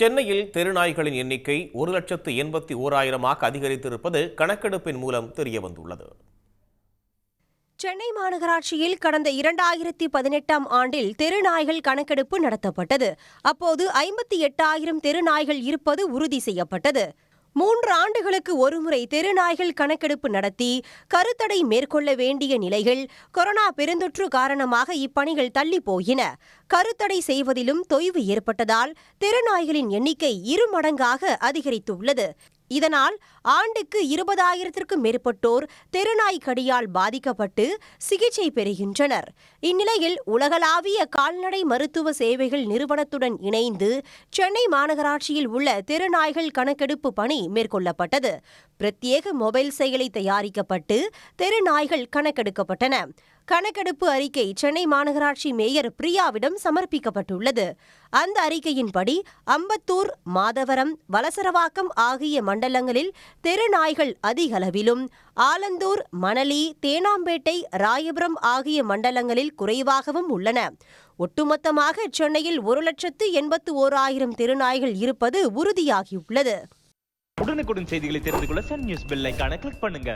சென்னையில் தெருநாய்களின் எண்ணிக்கை 1,81,000 அதிகரித்திருப்பது கணக்கெடுப்பின் மூலம் தெரியவந்துள்ளது. சென்னை மாநகராட்சியில் கடந்த 2018ஆம் ஆண்டில் தெருநாய்கள் கணக்கெடுப்பு நடத்தப்பட்டது. அப்போது 58,000 தெருநாய்கள் இருப்பது உறுதி செய்யப்பட்டது. 3 ஆண்டுகளுக்கு ஒருமுறை தெருநாய்கள் கணக்கெடுப்பு நடத்தி கருத்தடை மேற்கொள்ள வேண்டிய நிலையில் கொரோனா பெருந்தொற்று காரணமாக இப்பணிகள் தள்ளி போயின. கருத்தடை செய்வதிலும் தொய்வு ஏற்பட்டதால் தெருநாய்களின் எண்ணிக்கை 2 மடங்காக அதிகரித்துள்ளது. இதனால் ஆண்டுக்கு 20,000க்கும் மேற்பட்டோர் தெருநாய் கடியால் பாதிக்கப்பட்டு சிகிச்சை பெறுகின்றனர். இந்நிலையில் உலகளாவிய கால்நடை மருத்துவ சேவைகள் நிறுவனத்துடன் இணைந்து சென்னை மாநகராட்சியில் உள்ள தெருநாய்கள் கணக்கெடுப்பு பணி மேற்கொள்ளப்பட்டது. பிரத்யேக மொபைல் செயலி தயாரிக்கப்பட்டு தெருநாய்கள் கணக்கெடுக்கப்பட்டன. கணக்கெடுப்பு அறிக்கை சென்னை மாநகராட்சி மேயர் பிரியாவிடம் சமர்ப்பிக்கப்பட்டுள்ளது. அந்த அறிக்கையின்படி அம்பத்தூர், மாதவரம், வலசரவாக்கம் ஆகிய மண்டலங்களில் தெருநாய்கள் அதிக அளவிலும், ஆலந்தூர், மணலி, தேனாம்பேட்டை, ராயபுரம் ஆகிய மண்டலங்களில் குறைவாகவும் உள்ளன. ஒட்டுமொத்தமாக சென்னையில் 1,81,000 தெருநாய்கள் இருப்பது உறுதியாகியுள்ளது. உடனுக்குடன் செய்திகளை தெரிந்து கொள்ள சன் நியூஸ் பெல் ஐகானை கிளிக் பண்ணுங்க.